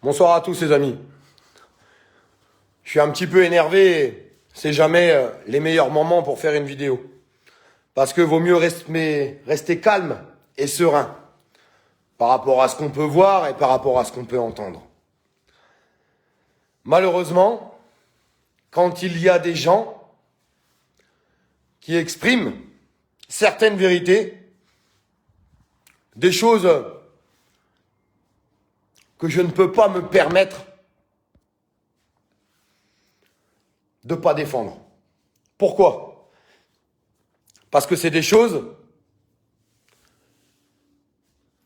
Bonsoir à tous les amis. Je suis un petit peu énervé, c'est jamais les meilleurs moments pour faire une vidéo. Parce que vaut mieux rester calme et serein par rapport à ce qu'on peut voir et par rapport à ce qu'on peut entendre. Malheureusement, quand il y a des gens qui expriment certaines vérités, des choses que je ne peux pas me permettre de ne pas défendre. Pourquoi? Parce que c'est des choses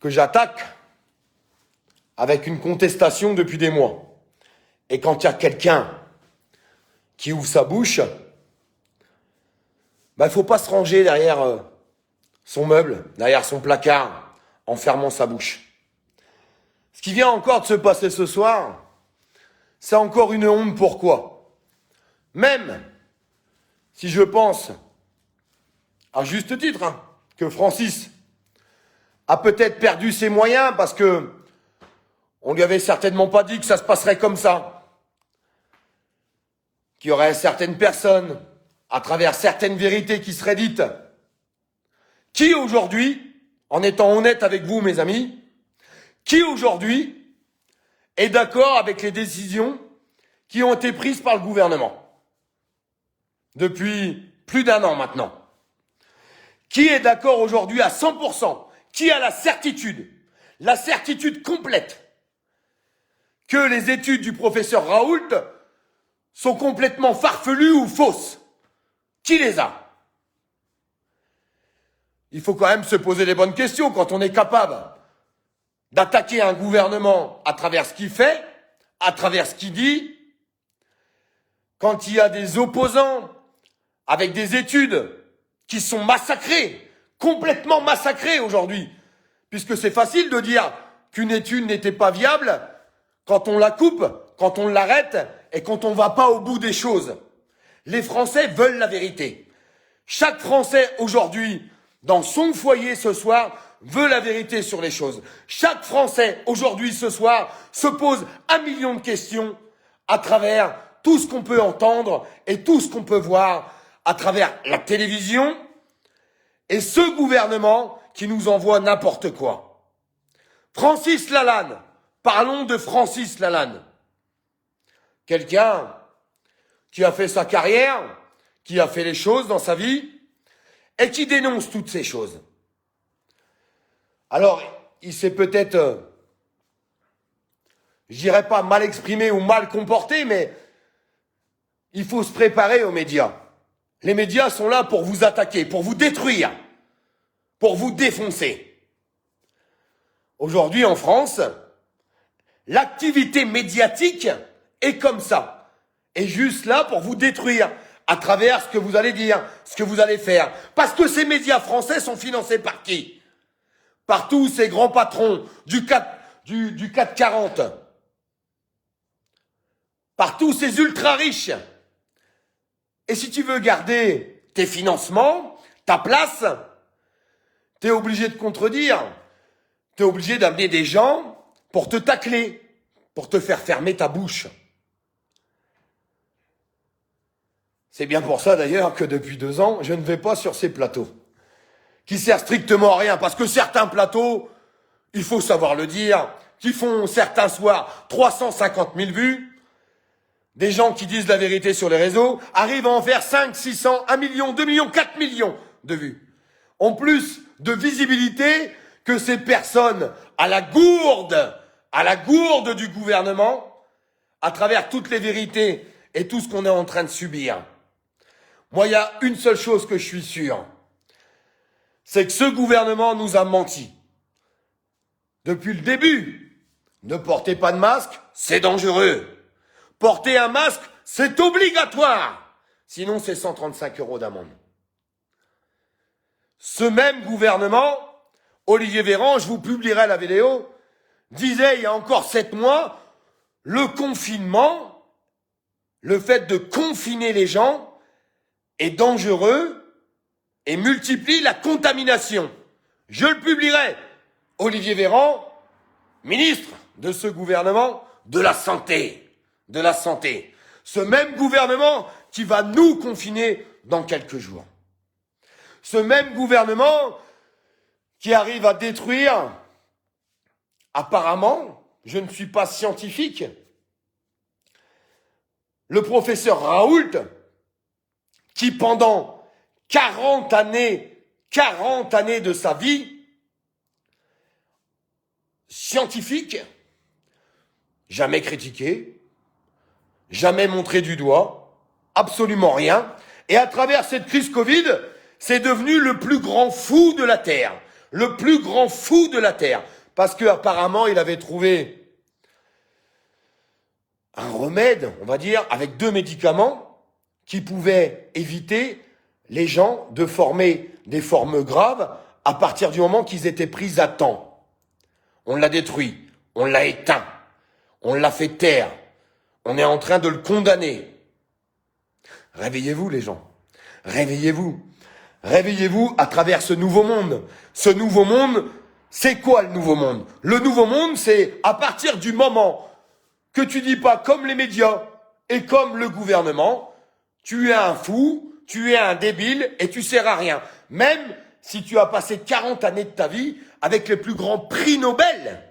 que j'attaque avec une contestation depuis des mois. Et quand il y a quelqu'un qui ouvre sa bouche, il ne faut pas se ranger derrière son meuble, derrière son placard, en fermant sa bouche. Ce qui vient encore de se passer ce soir, c'est encore une honte. Pourquoi? Même si je pense, à juste titre, que Francis a peut-être perdu ses moyens parce que on lui avait certainement pas dit que ça se passerait comme ça. Qu'il y aurait certaines personnes, à travers certaines vérités qui seraient dites, qui aujourd'hui, en étant honnête avec vous mes amis, qui aujourd'hui est d'accord avec les décisions qui ont été prises par le gouvernement depuis plus d'un an maintenant? Qui est d'accord aujourd'hui à 100%? Qui a la certitude complète, que les études du professeur Raoult sont complètement farfelues ou fausses? Qui les a? Il faut quand même se poser les bonnes questions quand on est capable d'attaquer un gouvernement à travers ce qu'il fait, à travers ce qu'il dit, quand il y a des opposants avec des études qui sont massacrées, complètement massacrées aujourd'hui, puisque c'est facile de dire qu'une étude n'était pas viable quand on la coupe, quand on l'arrête et quand on ne va pas au bout des choses. Les Français veulent la vérité. Chaque Français aujourd'hui, dans son foyer ce soir, veut la vérité sur les choses. Chaque Français aujourd'hui ce soir se pose 1 million de questions à travers tout ce qu'on peut entendre et tout ce qu'on peut voir à travers la télévision et ce gouvernement qui nous envoie n'importe quoi. Francis Lalanne, parlons de Francis Lalanne. Quelqu'un qui a fait sa carrière, qui a fait les choses dans sa vie et qui dénonce toutes ces choses. Alors, il s'est peut-être, je dirais pas mal exprimé ou mal comporté, mais il faut se préparer aux médias. Les médias sont là pour vous attaquer, pour vous détruire, pour vous défoncer. Aujourd'hui, en France, l'activité médiatique est comme ça, est juste là pour vous détruire à travers ce que vous allez dire, ce que vous allez faire. Parce que ces médias français sont financés par qui? Par tous ces grands patrons du CAC 40, par tous ces ultra riches. Et si tu veux garder tes financements, ta place, t'es obligé de contredire, t'es obligé d'amener des gens pour te tacler, pour te faire fermer ta bouche. C'est bien pour ça d'ailleurs que depuis 2 ans, je ne vais pas sur ces plateaux, qui servent strictement à rien, parce que certains plateaux, il faut savoir le dire, qui font certains soirs 350 000 vues, des gens qui disent la vérité sur les réseaux, arrivent à en faire 5, 600, 1 million, 2 millions, 4 millions de vues. Ont plus de visibilité que ces personnes à la gourde du gouvernement, à travers toutes les vérités et tout ce qu'on est en train de subir. Moi, il y a une seule chose que je suis sûr, c'est que ce gouvernement nous a menti. Depuis le début, ne portez pas de masque, c'est dangereux. Porter un masque, c'est obligatoire. Sinon, c'est 135 € d'amende. Ce même gouvernement, Olivier Véran, je vous publierai la vidéo, disait il y a encore 7 mois, le confinement, le fait de confiner les gens est dangereux et multiplie la contamination. Je le publierai. Olivier Véran, ministre de ce gouvernement, de la santé. De la santé. Ce même gouvernement qui va nous confiner dans quelques jours. Ce même gouvernement qui arrive à détruire, apparemment, je ne suis pas scientifique, le professeur Raoult, qui pendant 40 années de sa vie scientifique, jamais critiqué, jamais montré du doigt, absolument rien. Et à travers cette crise Covid, c'est devenu le plus grand fou de la Terre. Le plus grand fou de la Terre. Parce qu'apparemment, il avait trouvé un remède, on va dire, avec 2 médicaments qui pouvaient éviter les gens de former des formes graves à partir du moment qu'ils étaient pris à temps. On l'a détruit, on l'a éteint, on l'a fait taire, on est en train de le condamner. Réveillez-vous les gens, réveillez-vous. Réveillez-vous à travers ce nouveau monde. Ce nouveau monde, c'est quoi le nouveau monde? Le nouveau monde, c'est à partir du moment que tu dis pas comme les médias et comme le gouvernement, tu es un fou, tu es un débile et tu sers à rien. Même si tu as passé 40 années de ta vie avec les plus grands prix Nobel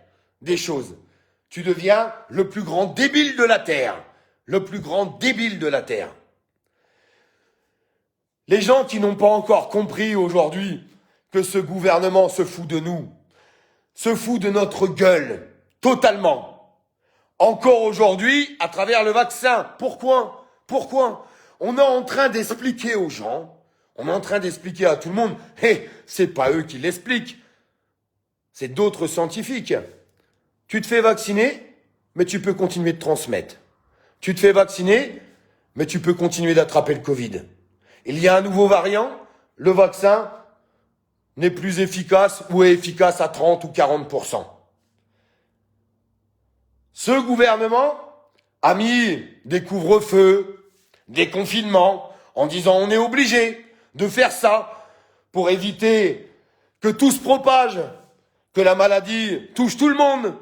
des choses, tu deviens le plus grand débile de la Terre. Le plus grand débile de la Terre. Les gens qui n'ont pas encore compris aujourd'hui que ce gouvernement se fout de nous, se fout de notre gueule, totalement. Encore aujourd'hui, à travers le vaccin. Pourquoi? On est en train d'expliquer aux gens, on est en train d'expliquer à tout le monde, c'est pas eux qui l'expliquent, c'est d'autres scientifiques. Tu te fais vacciner, mais tu peux continuer de transmettre. Tu te fais vacciner, mais tu peux continuer d'attraper le Covid. Il y a un nouveau variant, le vaccin n'est plus efficace ou est efficace à 30 ou 40%. Ce gouvernement a mis des couvre-feux, des confinements, en disant on est obligé de faire ça pour éviter que tout se propage, que la maladie touche tout le monde.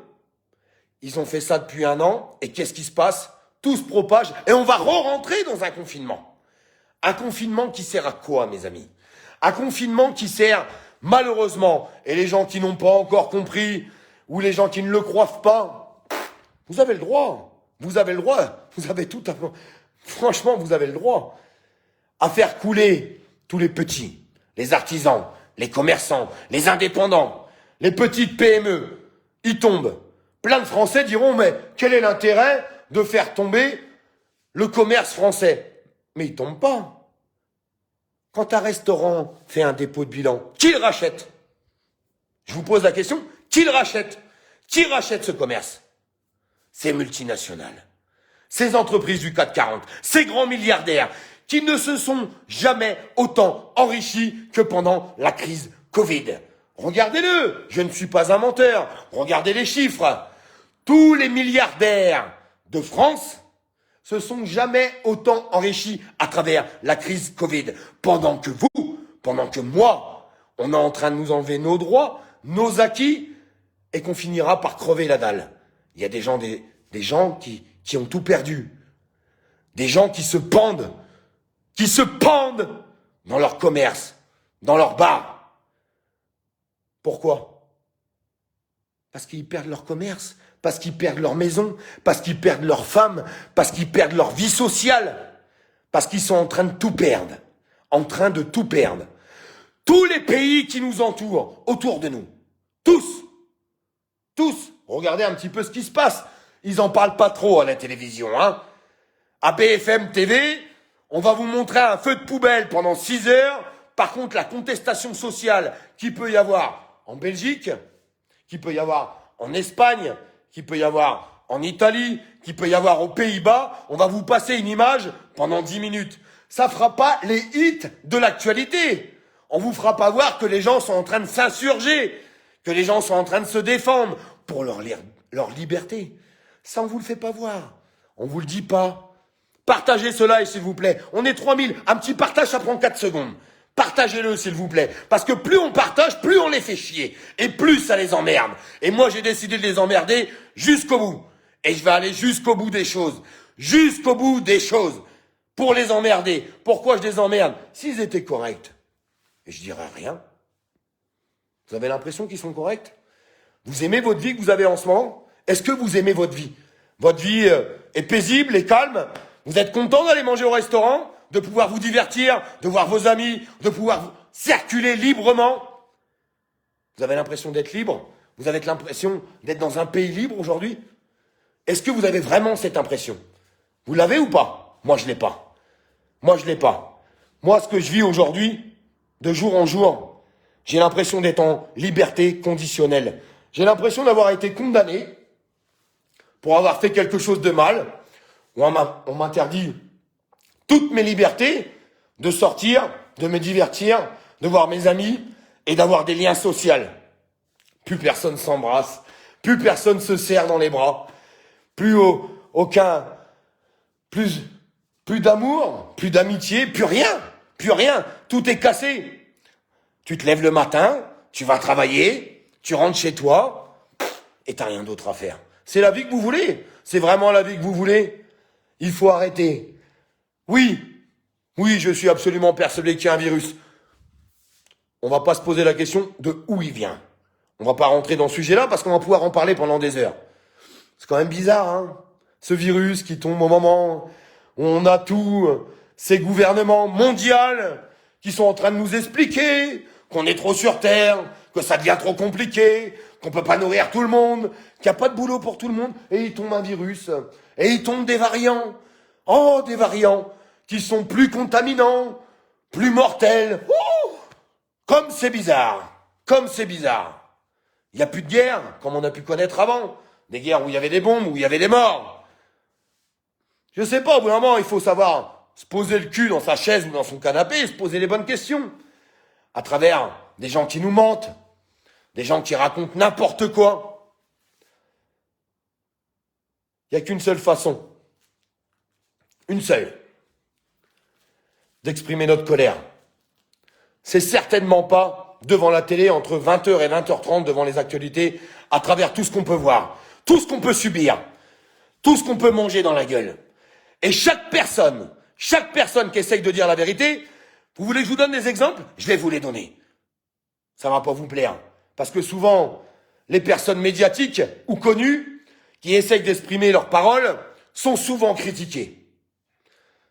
Ils ont fait ça depuis 1 an et qu'est-ce qui se passe? Tout se propage et on va re-rentrer dans un confinement. Un confinement qui sert à quoi, mes amis? Un confinement qui sert, malheureusement, et les gens qui n'ont pas encore compris, ou les gens qui ne le croient pas, vous avez le droit. Vous avez le droit. Vous avez tout à fait... Franchement, vous avez le droit à faire couler tous les petits, les artisans, les commerçants, les indépendants, les petites PME. Ils tombent. Plein de Français diront, mais quel est l'intérêt de faire tomber le commerce français? Mais il tombe pas. Quand un restaurant fait un dépôt de bilan, qui le rachète? Je vous pose la question, qui le rachète? Qui rachète ce commerce? Ces multinationales, ces entreprises du CAC 40, ces grands milliardaires qui ne se sont jamais autant enrichis que pendant la crise Covid. Regardez-le, je ne suis pas un menteur, regardez les chiffres. Tous les milliardaires de France se sont jamais autant enrichis à travers la crise Covid. Pendant que vous, pendant que moi, on est en train de nous enlever nos droits, nos acquis, et qu'on finira par crever la dalle. Il y a des gens qui ont tout perdu. Des gens qui se pendent dans leur commerce, dans leur bar. Pourquoi? Parce qu'ils perdent leur commerce. Parce qu'ils perdent leur maison, parce qu'ils perdent leur femme, parce qu'ils perdent leur vie sociale, parce qu'ils sont en train de tout perdre, Tous les pays qui nous entourent, autour de nous, tous, regardez un petit peu ce qui se passe. Ils en parlent pas trop à la télévision, hein. À BFM TV, on va vous montrer un feu de poubelle pendant 6 heures. Par contre, la contestation sociale qu'il peut y avoir en Belgique, qu'il peut y avoir en Espagne, qu'il peut y avoir en Italie, qu'il peut y avoir aux Pays-Bas, on va vous passer une image pendant 10 minutes. Ça fera pas les hits de l'actualité. On vous fera pas voir que les gens sont en train de s'insurger, que les gens sont en train de se défendre pour leur liberté. Ça, on vous le fait pas voir. On vous le dit pas. Partagez cela, s'il vous plaît. On est 3000. Un petit partage, ça prend 4 secondes. Partagez-le, s'il vous plaît. Parce que plus on partage, plus on les fait chier. Et plus ça les emmerde. Et moi, j'ai décidé de les emmerder jusqu'au bout. Et je vais aller jusqu'au bout des choses. Jusqu'au bout des choses. Pour les emmerder. Pourquoi je les emmerde? S'ils étaient corrects, je dirais rien. Vous avez l'impression qu'ils sont corrects? Vous aimez votre vie que vous avez en ce moment? Est-ce que vous aimez votre vie? Votre vie est paisible et calme? Vous êtes content d'aller manger au restaurant? De pouvoir vous divertir? De voir vos amis? De pouvoir circuler librement? Vous avez l'impression d'être libre? Vous avez l'impression d'être dans un pays libre aujourd'hui? Est-ce que vous avez vraiment cette impression? Vous l'avez ou pas? Moi, je l'ai pas. Moi, je l'ai pas. Moi, ce que je vis aujourd'hui, de jour en jour, j'ai l'impression d'être en liberté conditionnelle. J'ai l'impression d'avoir été condamné pour avoir fait quelque chose de mal. On m'interdit toutes mes libertés de sortir, de me divertir, de voir mes amis et d'avoir des liens sociaux. Plus personne s'embrasse, plus personne se serre dans les bras, plus d'amour, plus d'amitié, plus rien. Tout est cassé. Tu te lèves le matin, tu vas travailler, tu rentres chez toi et t'as rien d'autre à faire. C'est la vie que vous voulez? C'est vraiment la vie que vous voulez? Il faut arrêter. Oui, je suis absolument persuadé qu'il y a un virus. On va pas se poser la question de où il vient. On va pas rentrer dans ce sujet-là parce qu'on va pouvoir en parler pendant des heures. C'est quand même bizarre, hein, ce virus qui tombe au moment où on a tous ces gouvernements mondiaux qui sont en train de nous expliquer qu'on est trop sur Terre, que ça devient trop compliqué, qu'on peut pas nourrir tout le monde, qu'il n'y a pas de boulot pour tout le monde, et il tombe un virus, et il tombe des variants. Oh, des variants qui sont plus contaminants, plus mortels. Oh, comme c'est bizarre. Il n'y a plus de guerre, comme on a pu connaître avant. Des guerres où il y avait des bombes, où il y avait des morts. Je sais pas, au bout d'un moment, il faut savoir se poser le cul dans sa chaise ou dans son canapé et se poser les bonnes questions. À travers des gens qui nous mentent, des gens qui racontent n'importe quoi. Il n'y a qu'une seule façon. Une seule. D'exprimer notre colère. C'est certainement pas devant la télé entre 20h et 20h30 devant les actualités, à travers tout ce qu'on peut voir, tout ce qu'on peut subir, tout ce qu'on peut manger dans la gueule. Et chaque personne qui essaye de dire la vérité, vous voulez que je vous donne des exemples? Je vais vous les donner. Ça va pas vous plaire. Parce que souvent, les personnes médiatiques ou connues qui essayent d'exprimer leurs paroles sont souvent critiquées.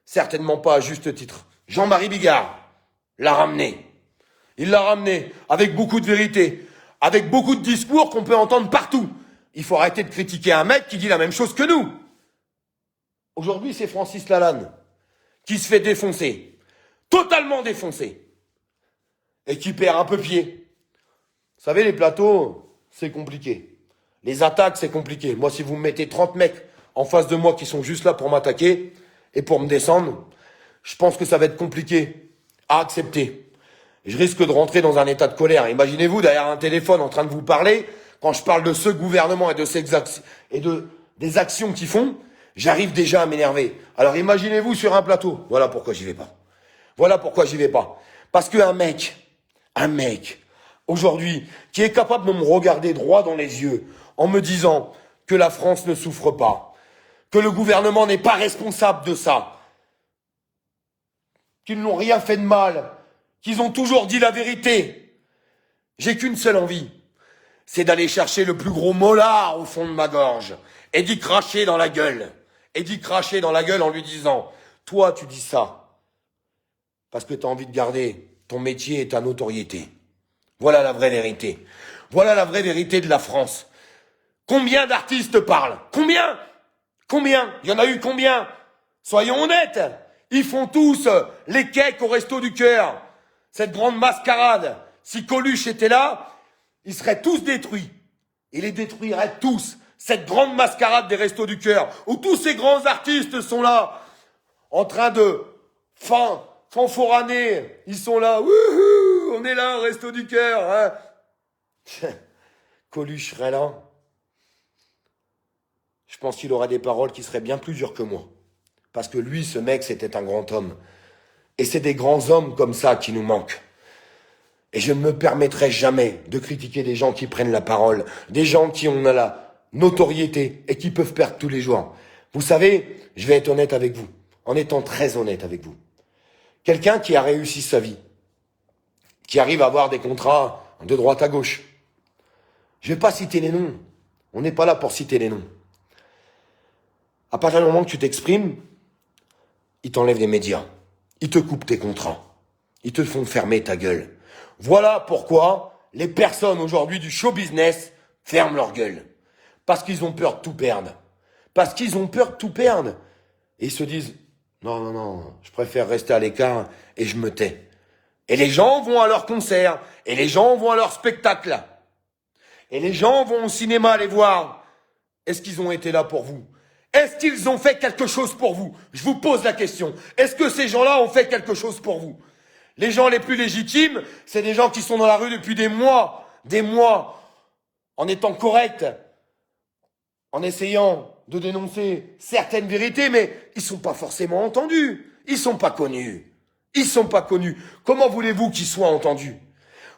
Certainement pas à juste titre. Jean-Marie Bigard l'a ramené. Il l'a ramené avec beaucoup de vérité, avec beaucoup de discours qu'on peut entendre partout. Il faut arrêter de critiquer un mec qui dit la même chose que nous. Aujourd'hui, c'est Francis Lalanne qui se fait défoncer, totalement défoncer, et qui perd un peu pied. Vous savez, les plateaux, c'est compliqué. Les attaques, c'est compliqué. Moi, si vous me mettez 30 mecs en face de moi qui sont juste là pour m'attaquer et pour me descendre, je pense que ça va être compliqué à accepter. Je risque de rentrer dans un état de colère. Imaginez-vous derrière un téléphone en train de vous parler, quand je parle de ce gouvernement et des actions qu'ils font, j'arrive déjà à m'énerver. Alors imaginez-vous sur un plateau. Voilà pourquoi j'y vais pas. Parce qu'un mec, aujourd'hui, qui est capable de me regarder droit dans les yeux en me disant que la France ne souffre pas, que le gouvernement n'est pas responsable de ça, qu'ils n'ont rien fait de mal, qu'ils ont toujours dit la vérité. J'ai qu'une seule envie, c'est d'aller chercher le plus gros molar au fond de ma gorge et d'y cracher dans la gueule. En lui disant, toi tu dis ça parce que tu as envie de garder ton métier et ta notoriété. Voilà la vraie vérité. Voilà la vraie vérité de la France. Combien d'artistes parlent? Combien? Il y en a eu combien? Soyons honnêtes. Ils font tous les cakes au Resto du Cœur. Cette grande mascarade. Si Coluche était là, ils seraient tous détruits. Il les détruirait tous. Cette grande mascarade des Restos du Cœur, où tous ces grands artistes sont là, en train de fanforaner. Ils sont là, wouhou, on est là au Resto du Cœur. Hein. Coluche serait là. Je pense qu'il aura des paroles qui seraient bien plus dures que moi. Parce que lui, ce mec, c'était un grand homme. Et c'est des grands hommes comme ça qui nous manquent. Et je ne me permettrai jamais de critiquer des gens qui prennent la parole, des gens qui ont notoriété et qui peuvent perdre tous les jours. Vous savez, je vais être honnête avec vous, en étant très honnête avec vous. Quelqu'un qui a réussi sa vie, qui arrive à avoir des contrats de droite à gauche. Je vais pas citer les noms. On n'est pas là pour citer les noms. À partir du moment que tu t'exprimes, ils t'enlèvent les médias. Ils te coupent tes contrats. Ils te font fermer ta gueule. Voilà pourquoi les personnes aujourd'hui du show business ferment leur gueule. Parce qu'ils ont peur de tout perdre. Parce qu'ils ont peur de tout perdre. Et ils se disent, non, je préfère rester à l'écart et je me tais. Et les gens vont à leurs concerts. Et les gens vont à leurs spectacles. Et les gens vont au cinéma les voir. Est-ce qu'ils ont été là pour vous? Est-ce qu'ils ont fait quelque chose pour vous? Je vous pose la question. Est-ce que ces gens-là ont fait quelque chose pour vous? Les gens les plus légitimes, c'est des gens qui sont dans la rue depuis des mois, en étant corrects, en essayant de dénoncer certaines vérités, mais ils sont pas forcément entendus. Ils sont pas connus. Ils sont pas connus. Comment voulez-vous qu'ils soient entendus?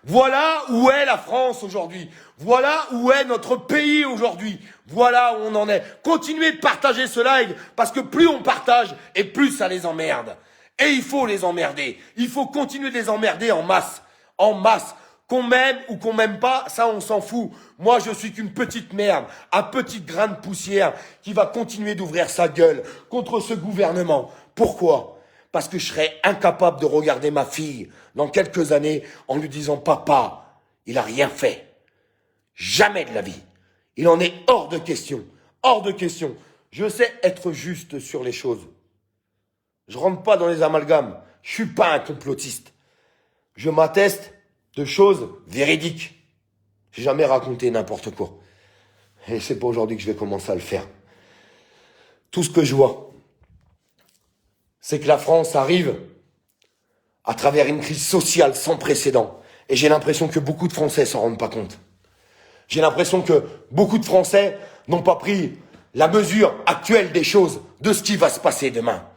Voilà où est la France aujourd'hui. Voilà où est notre pays aujourd'hui. Voilà où on en est. Continuez de partager ce live parce que plus on partage et plus ça les emmerde. Et il faut les emmerder. Il faut continuer de les emmerder en masse. En masse. Qu'on m'aime ou qu'on m'aime pas, ça on s'en fout. Moi je suis qu'une petite merde, un petit grain de poussière qui va continuer d'ouvrir sa gueule contre ce gouvernement. Pourquoi ? Parce que je serais incapable de regarder ma fille dans quelques années en lui disant « Papa, il a rien fait. » Jamais de la vie. Il en est hors de question. Hors de question. Je sais être juste sur les choses. Je rentre pas dans les amalgames. Je suis pas un complotiste. Je m'atteste de choses véridiques. J'ai jamais raconté n'importe quoi. Et c'est pas aujourd'hui que je vais commencer à le faire. Tout ce que je vois, c'est que la France arrive à travers une crise sociale sans précédent. Et j'ai l'impression que beaucoup de Français s'en rendent pas compte. J'ai l'impression que beaucoup de Français n'ont pas pris la mesure actuelle des choses, de ce qui va se passer demain.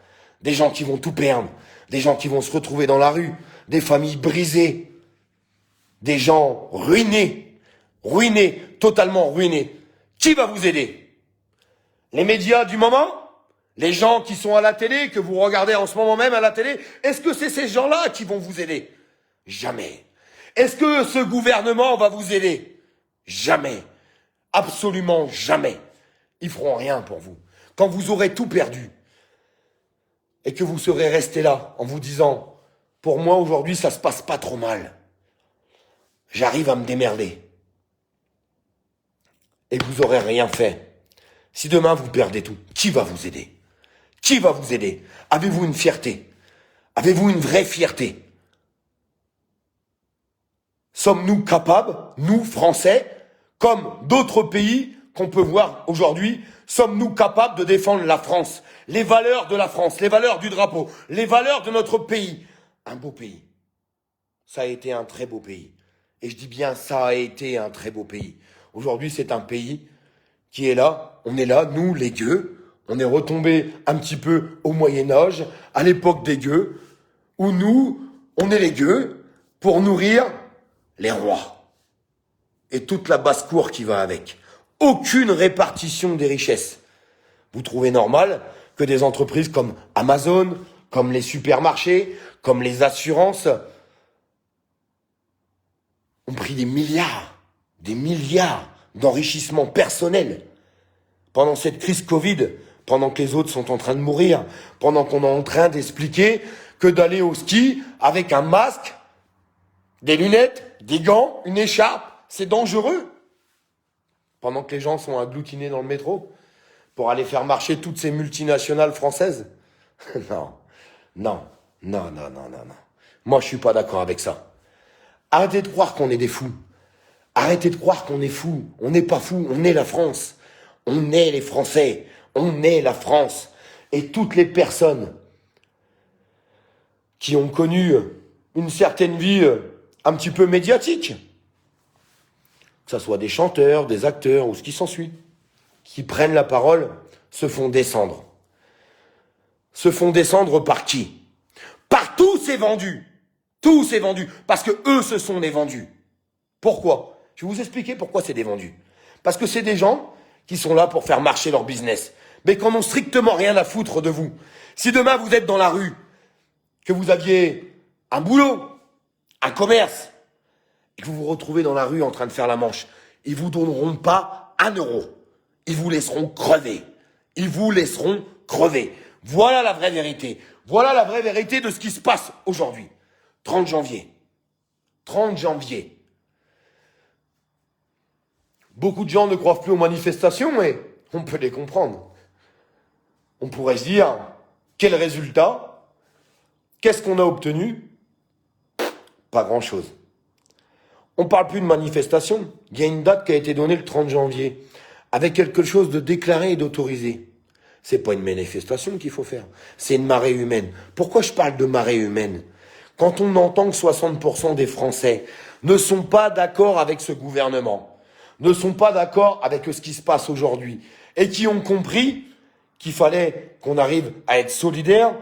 Des gens qui vont tout perdre, des gens qui vont se retrouver dans la rue, des familles brisées, des gens ruinés, totalement ruinés. Qui va vous aider? Les médias du moment? Les gens qui sont à la télé, que vous regardez en ce moment même à la télé, est-ce que c'est ces gens-là qui vont vous aider? Jamais. Est-ce que ce gouvernement va vous aider? Jamais. Absolument jamais. Ils feront rien pour vous. Quand vous aurez tout perdu et que vous serez resté là en vous disant « Pour moi aujourd'hui ça se passe pas trop mal. J'arrive à me démerder. » Et vous aurez rien fait. Si demain vous perdez tout, qui va vous aider? Qui va vous aider? Avez-vous une fierté? Avez-vous une vraie fierté? Sommes-nous capables, nous, Français, comme d'autres pays qu'on peut voir aujourd'hui, sommes-nous capables de défendre la France, les valeurs de la France, les valeurs du drapeau, les valeurs de notre pays? Un beau pays. Ça a été un très beau pays. Et je dis bien, ça a été un très beau pays. Aujourd'hui, c'est un pays qui est là. On est là, nous, les gueux. On est retombé un petit peu au Moyen-Âge, à l'époque des gueux, où nous, on est les gueux pour nourrir les rois. Et toute la basse-cour qui va avec. Aucune répartition des richesses. Vous trouvez normal que des entreprises comme Amazon, comme les supermarchés, comme les assurances, ont pris des milliards d'enrichissement personnel pendant cette crise Covid, pendant que les autres sont en train de mourir, pendant qu'on est en train d'expliquer que d'aller au ski avec un masque, des lunettes, des gants, une écharpe, c'est dangereux. Pendant que les gens sont agglutinés dans le métro pour aller faire marcher toutes ces multinationales françaises. Non. Moi, je suis pas d'accord avec ça. Arrêtez de croire qu'on est des fous. Arrêtez de croire qu'on est fous. On n'est pas fous, on est la France. On est les Français. On est la France. Et toutes les personnes qui ont connu une certaine vie un petit peu médiatique, que ce soit des chanteurs, des acteurs ou ce qui s'ensuit, qui prennent la parole, se font descendre. Se font descendre par qui? Par tous ces vendus. Tous ces vendus. Parce que eux, ce sont des vendus. Pourquoi? Je vais vous expliquer pourquoi c'est des vendus. Parce que c'est des gens qui sont là pour faire marcher leur business, mais qui n'en ont strictement rien à foutre de vous. Si demain vous êtes dans la rue, que vous aviez un boulot, un commerce, et que vous vous retrouvez dans la rue en train de faire la manche, ils vous donneront pas 1 euro. Ils vous laisseront crever. Ils vous laisseront crever. Voilà la vraie vérité. Voilà la vraie vérité de ce qui se passe aujourd'hui. 30 janvier. 30 janvier. Beaucoup de gens ne croient plus aux manifestations, mais on peut les comprendre. On pourrait se dire, quel résultat? Qu'est-ce qu'on a obtenu? Pas grand-chose. On ne parle plus de manifestation. Il y a une date qui a été donnée le 30 janvier, avec quelque chose de déclaré et d'autorisé. C'est pas une manifestation qu'il faut faire, c'est une marée humaine. Pourquoi je parle de marée humaine? Quand on entend que 60% des Français ne sont pas d'accord avec ce gouvernement, ne sont pas d'accord avec ce qui se passe aujourd'hui, et qui ont compris qu'il fallait qu'on arrive à être solidaires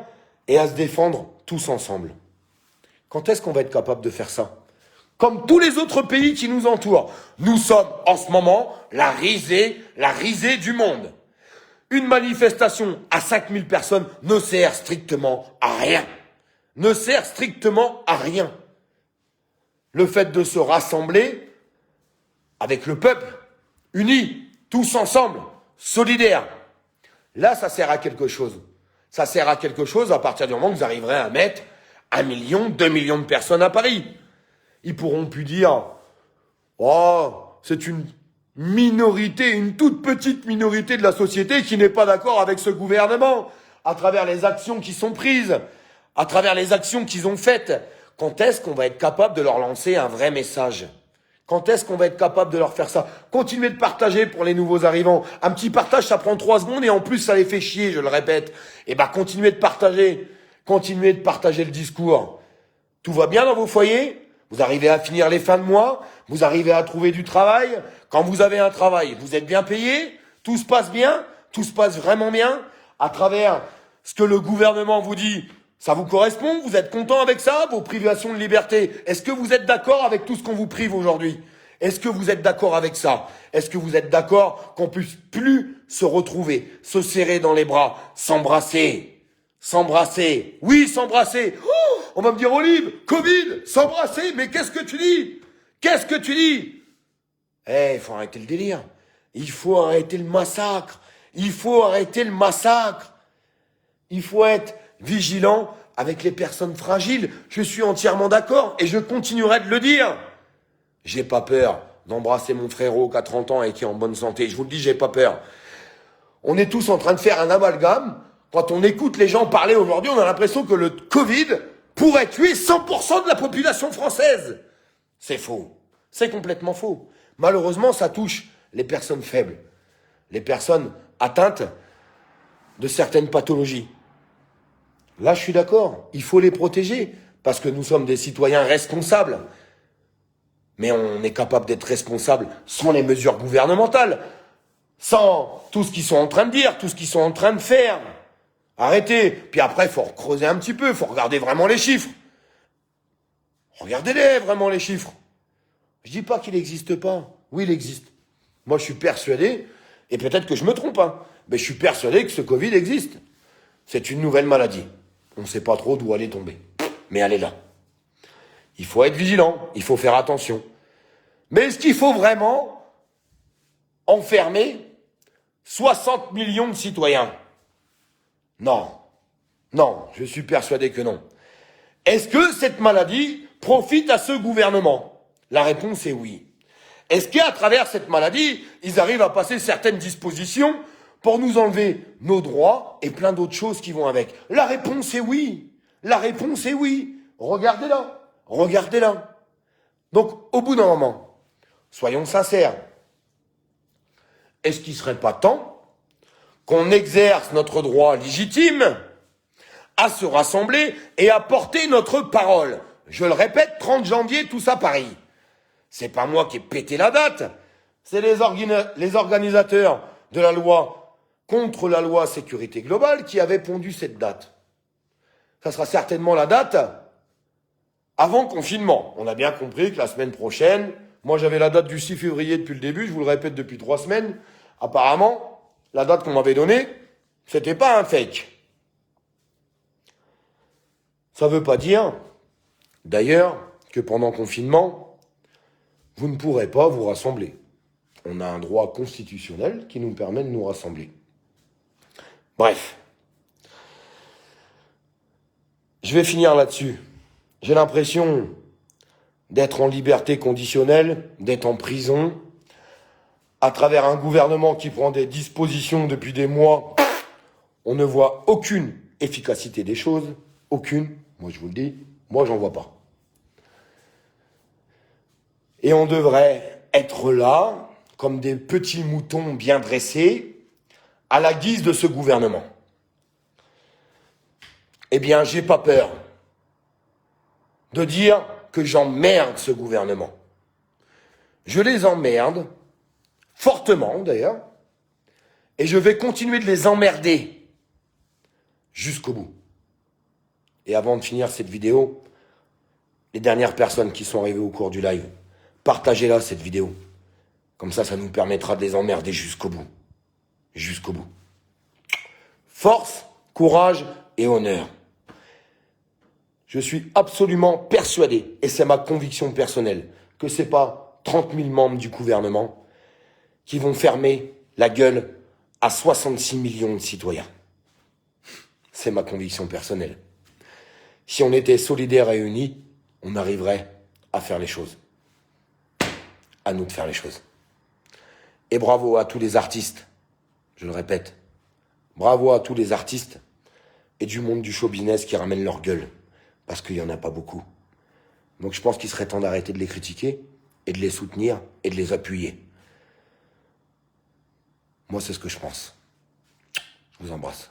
et à se défendre tous ensemble. Quand est-ce qu'on va être capable de faire ça? Comme tous les autres pays qui nous entourent. Nous sommes en ce moment la risée du monde. Une manifestation à 5000 personnes ne sert strictement à rien. Ne sert strictement à rien. Le fait de se rassembler avec le peuple, unis, tous ensemble, solidaires, là, ça sert à quelque chose. Ça sert à quelque chose à partir du moment où vous arriverez à mettre 1 million, 2 millions de personnes à Paris. Ils pourront plus dire « Oh, c'est une minorité, une toute petite minorité de la société qui n'est pas d'accord avec ce gouvernement, à travers les actions qui sont prises, à travers les actions qu'ils ont faites. » Quand est-ce qu'on va être capable de leur lancer un vrai message? Quand est-ce qu'on va être capable de leur faire ça? Continuez de partager pour les nouveaux arrivants. Un petit partage, ça prend 3 secondes et en plus, ça les fait chier, je le répète. Eh ben, continuez de partager. Continuez de partager le discours. Tout va bien dans vos foyers? Vous arrivez à finir les fins de mois? Vous arrivez à trouver du travail? Quand vous avez un travail, vous êtes bien payé? Tout se passe bien? Tout se passe vraiment bien? À travers ce que le gouvernement vous dit, ça vous correspond? Vous êtes content avec ça? Vos privations de liberté? Est-ce que vous êtes d'accord avec tout ce qu'on vous prive aujourd'hui? Est-ce que vous êtes d'accord avec ça? Est-ce que vous êtes d'accord qu'on puisse plus se retrouver, se serrer dans les bras, s'embrasser? S'embrasser. Oui, s'embrasser. Oh, on va me dire, Olive, Covid, s'embrasser. Mais qu'est-ce que tu dis? Qu'est-ce que tu dis? Il faut arrêter le délire. Il faut arrêter le massacre. Il faut arrêter le massacre. Il faut être vigilant avec les personnes fragiles. Je suis entièrement d'accord et je continuerai de le dire. J'ai pas peur d'embrasser mon frérot qui a 30 ans et qui est en bonne santé. Je vous le dis, j'ai pas peur. On est tous en train de faire un amalgame. Quand on écoute les gens parler aujourd'hui, on a l'impression que le Covid pourrait tuer 100% de la population française. C'est faux. C'est complètement faux. Malheureusement, ça touche les personnes faibles, les personnes atteintes de certaines pathologies. Là, je suis d'accord. Il faut les protéger parce que nous sommes des citoyens responsables. Mais on est capable d'être responsable sans les mesures gouvernementales, sans tout ce qu'ils sont en train de dire, tout ce qu'ils sont en train de faire. Arrêtez. Puis après, il faut creuser un petit peu, il faut regarder vraiment les chiffres. Regardez-les vraiment les chiffres. Je dis pas qu'il n'existe pas. Oui, il existe. Moi, je suis persuadé, et peut-être que je me trompe, mais je suis persuadé que ce Covid existe. C'est une nouvelle maladie. On ne sait pas trop d'où elle est tombée. Mais elle est là. Il faut être vigilant, il faut faire attention. Mais est-ce qu'il faut vraiment enfermer 60 millions de citoyens? Non. Non, je suis persuadé que non. Est-ce que cette maladie profite à ce gouvernement? La réponse est oui. Est-ce qu'à travers cette maladie, ils arrivent à passer certaines dispositions pour nous enlever nos droits et plein d'autres choses qui vont avec? La réponse est oui. La réponse est oui. Regardez-la. Regardez-la. Donc, au bout d'un moment, soyons sincères. Est-ce qu'il ne serait pas temps qu'on exerce notre droit légitime à se rassembler et à porter notre parole? Je le répète, 30 janvier, tous à Paris. C'est pas moi qui ai pété la date. C'est les organisateurs de la loi contre la loi sécurité globale qui avaient pondu cette date. Ça sera certainement la date avant confinement. On a bien compris que la semaine prochaine, moi j'avais la date du 6 février depuis le début, je vous le répète depuis 3 semaines, Apparemment, la date qu'on m'avait donnée, c'était pas un fake. Ça veut pas dire, d'ailleurs, que pendant le confinement, vous ne pourrez pas vous rassembler. On a un droit constitutionnel qui nous permet de nous rassembler. Bref. Je vais finir là-dessus. J'ai l'impression d'être en liberté conditionnelle, d'être en prison, à travers un gouvernement qui prend des dispositions depuis des mois. On ne voit aucune efficacité des choses, aucune, moi je vous le dis, moi j'en vois pas. Et on devrait être là, comme des petits moutons bien dressés, à la guise de ce gouvernement. Eh bien, j'ai pas peur de dire que j'emmerde ce gouvernement. Je les emmerde, fortement d'ailleurs, et je vais continuer de les emmerder jusqu'au bout. Et avant de finir cette vidéo, les dernières personnes qui sont arrivées au cours du live, partagez-la cette vidéo. Comme ça nous permettra de les emmerder jusqu'au bout. Jusqu'au bout. Force, courage et honneur. Je suis absolument persuadé, et c'est ma conviction personnelle, que c'est pas 30 000 membres du gouvernement qui vont fermer la gueule à 66 millions de citoyens. C'est ma conviction personnelle. Si on était solidaires et unis, on arriverait à faire les choses. À nous de faire les choses. Et bravo à tous les artistes, je le répète, bravo à tous les artistes et du monde du show business qui ramènent leur gueule, parce qu'il n'y en a pas beaucoup. Donc je pense qu'il serait temps d'arrêter de les critiquer et de les soutenir et de les appuyer. Moi, c'est ce que je pense. Je vous embrasse.